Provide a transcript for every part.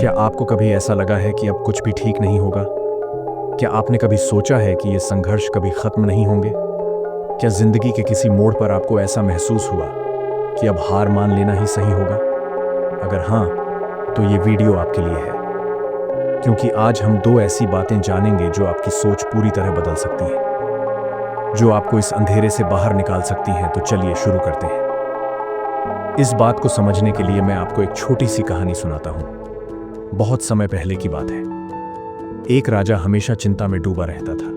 क्या आपको कभी ऐसा लगा है कि अब कुछ भी ठीक नहीं होगा? क्या आपने कभी सोचा है कि ये संघर्ष कभी खत्म नहीं होंगे? क्या जिंदगी के किसी मोड़ पर आपको ऐसा महसूस हुआ कि अब हार मान लेना ही सही होगा? अगर हाँ, तो ये वीडियो आपके लिए है, क्योंकि आज हम दो ऐसी बातें जानेंगे जो आपकी सोच पूरी तरह बदल सकती हैं, जो आपको इस अंधेरे से बाहर निकाल सकती हैं। तो चलिए शुरू करते हैं। इस बात को समझने के लिए मैं आपको एक छोटी सी कहानी सुनाता हूं। बहुत समय पहले की बात है। एक राजा हमेशा चिंता में डूबा रहता था।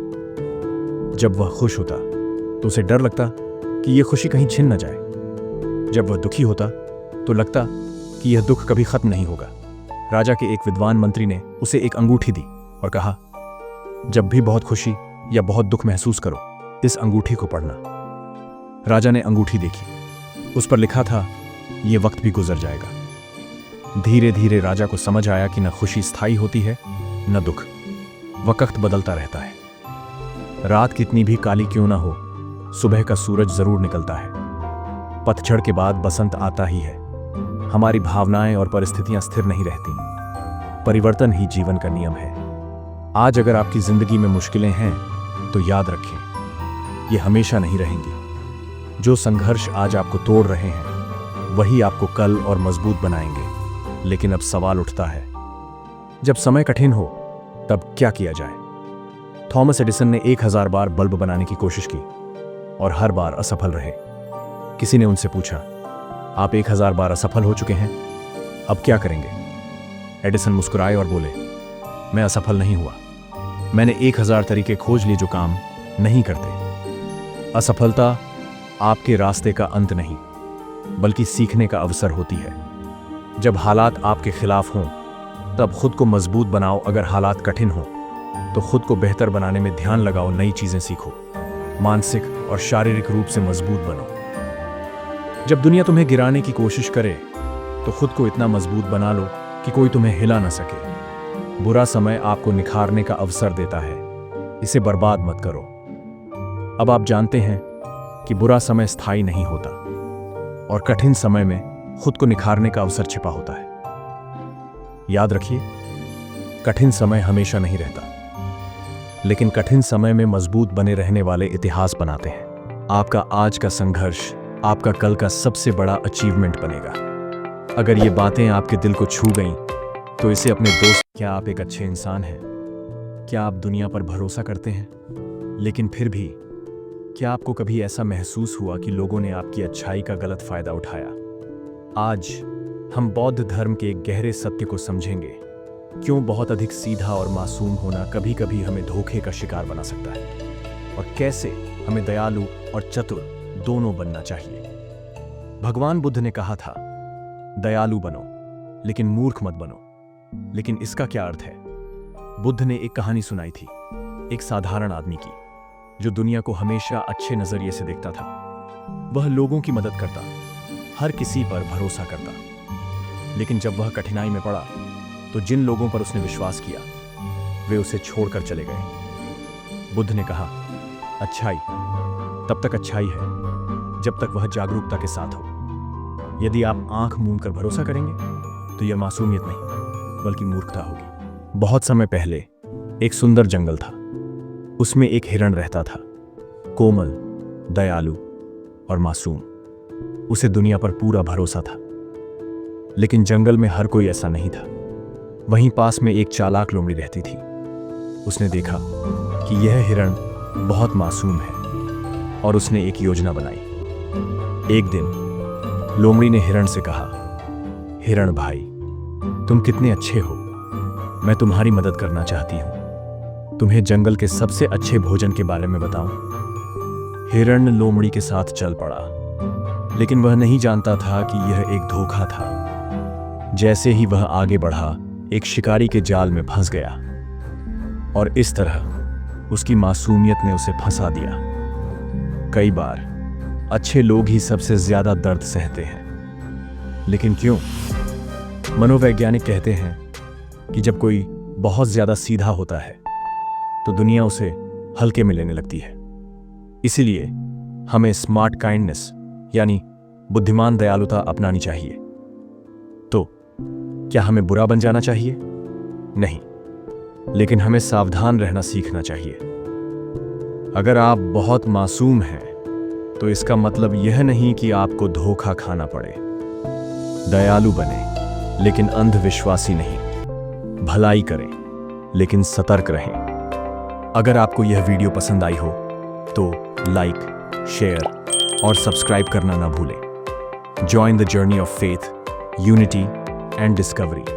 जब वह खुश होता तो उसे डर लगता कि यह खुशी कहीं छिन न जाए। जब वह दुखी होता तो लगता कि यह दुख कभी खत्म नहीं होगा। राजा के एक विद्वान मंत्री ने उसे एक अंगूठी दी और कहा, जब भी बहुत खुशी या बहुत दुख महसूस करो, इस अंगूठी को पढ़ना। राजा ने अंगूठी देखी। उस पर लिखा था, यह वक्त भी गुजर जाएगा। धीरे धीरे राजा को समझ आया कि न खुशी स्थायी होती है, न दुख। वक्त बदलता रहता है। रात कितनी भी काली क्यों ना हो, सुबह का सूरज जरूर निकलता है। पतझड़ के बाद बसंत आता ही है। हमारी भावनाएं और परिस्थितियां स्थिर नहीं रहती। परिवर्तन ही जीवन का नियम है। आज अगर आपकी जिंदगी में मुश्किलें हैं, तो याद रखें, ये हमेशा नहीं रहेंगी। जो संघर्ष आज आपको तोड़ रहे हैं, वही आपको कल और मजबूत बनाएंगे। लेकिन अब सवाल उठता है, जब समय कठिन हो, तब क्या किया जाए? थॉमस एडिसन ने 1000 बार बल्ब बनाने की कोशिश की और हर बार असफल रहे। किसी ने उनसे पूछा, आप 1000 बार असफल हो चुके हैं, अब क्या करेंगे? एडिसन मुस्कुराए और बोले, मैं असफल नहीं हुआ। मैंने 1000 तरीके खोज लिए जो काम नहीं करते। असफलता आपके रास्ते का अंत नहीं, बल्कि सीखने का अवसर होती है। जब हालात आपके खिलाफ हों, तब खुद को मजबूत बनाओ। अगर हालात कठिन हों, तो खुद को बेहतर बनाने में ध्यान लगाओ। नई चीजें सीखो। मानसिक और शारीरिक रूप से मजबूत बनो। जब दुनिया तुम्हें गिराने की कोशिश करे, तो खुद को इतना मजबूत बना लो कि कोई तुम्हें हिला ना सके। बुरा समय आपको निखारने का अवसर देता है, इसे बर्बाद मत करो। अब आप जानते हैं कि बुरा समय स्थायी नहीं होता और कठिन समय में खुद को निखारने का अवसर छिपा होता है। याद रखिए, कठिन समय हमेशा नहीं रहता, लेकिन कठिन समय में मजबूत बने रहने वाले इतिहास बनाते हैं। आपका आज का संघर्ष आपका कल का सबसे बड़ा अचीवमेंट बनेगा। अगर ये बातें आपके दिल को छू गईं, तो इसे अपने दोस्त। क्या आप एक अच्छे इंसान हैं? क्या आप दुनिया पर भरोसा करते हैं? लेकिन फिर भी, क्या आपको कभी ऐसा महसूस हुआ कि लोगों ने आपकी अच्छाई का गलत फायदा उठाया? आज हम बौद्ध धर्म के एक गहरे सत्य को समझेंगे। क्यों बहुत अधिक सीधा और मासूम होना कभी कभी हमें धोखे का शिकार बना सकता है, और कैसे हमें दयालु और चतुर दोनों बनना चाहिए। भगवान बुद्ध ने कहा था, दयालु बनो, लेकिन मूर्ख मत बनो। लेकिन इसका क्या अर्थ है? बुद्ध ने एक कहानी सुनाई थी, एक साधारण आदमी की, जो दुनिया को हमेशा अच्छे नजरिए से देखता था। वह लोगों की मदद करता, हर किसी पर भरोसा करता। लेकिन जब वह कठिनाई में पड़ा, तो जिन लोगों पर उसने विश्वास किया, वे उसे छोड़कर चले गए। बुद्ध ने कहा, अच्छाई तब तक अच्छाई है जब तक वह जागरूकता के साथ हो। यदि आप आंख मूंद कर भरोसा करेंगे, तो यह मासूमियत नहीं, बल्कि मूर्खता होगी। बहुत समय पहले एक सुंदर जंगल था। उसमें एक हिरण रहता था, कोमल, दयालु और मासूम। उसे दुनिया पर पूरा भरोसा था। लेकिन जंगल में हर कोई ऐसा नहीं था। वहीं पास में एक चालाक लोमड़ी रहती थी। उसने देखा कि यह हिरण बहुत मासूम है, और उसने एक योजना बनाई। एक दिन लोमड़ी ने हिरण से कहा, हिरण भाई, तुम कितने अच्छे हो। मैं तुम्हारी मदद करना चाहती हूं। तुम्हें जंगल के सबसे अच्छे भोजन के बारे में बताऊं। हिरण लोमड़ी के साथ चल पड़ा, लेकिन वह नहीं जानता था कि यह एक धोखा था। जैसे ही वह आगे बढ़ा, एक शिकारी के जाल में फंस गया, और इस तरह उसकी मासूमियत ने उसे फंसा दिया। कई बार अच्छे लोग ही सबसे ज्यादा दर्द सहते हैं। लेकिन क्यों? मनोवैज्ञानिक कहते हैं कि जब कोई बहुत ज्यादा सीधा होता है, तो दुनिया उसे हल्के में लेने लगती है। इसीलिए हमें स्मार्ट काइंडनेस, यानी बुद्धिमान दयालुता अपनानी चाहिए। तो क्या हमें बुरा बन जाना चाहिए? नहीं, लेकिन हमें सावधान रहना सीखना चाहिए। अगर आप बहुत मासूम हैं, तो इसका मतलब यह नहीं कि आपको धोखा खाना पड़े। दयालु बने, लेकिन अंधविश्वासी नहीं। भलाई करें, लेकिन सतर्क रहें। अगर आपको यह वीडियो पसंद आई हो, तो लाइक, शेयर और सब्सक्राइब करना ना भूलें। Join the journey of faith, unity and discovery.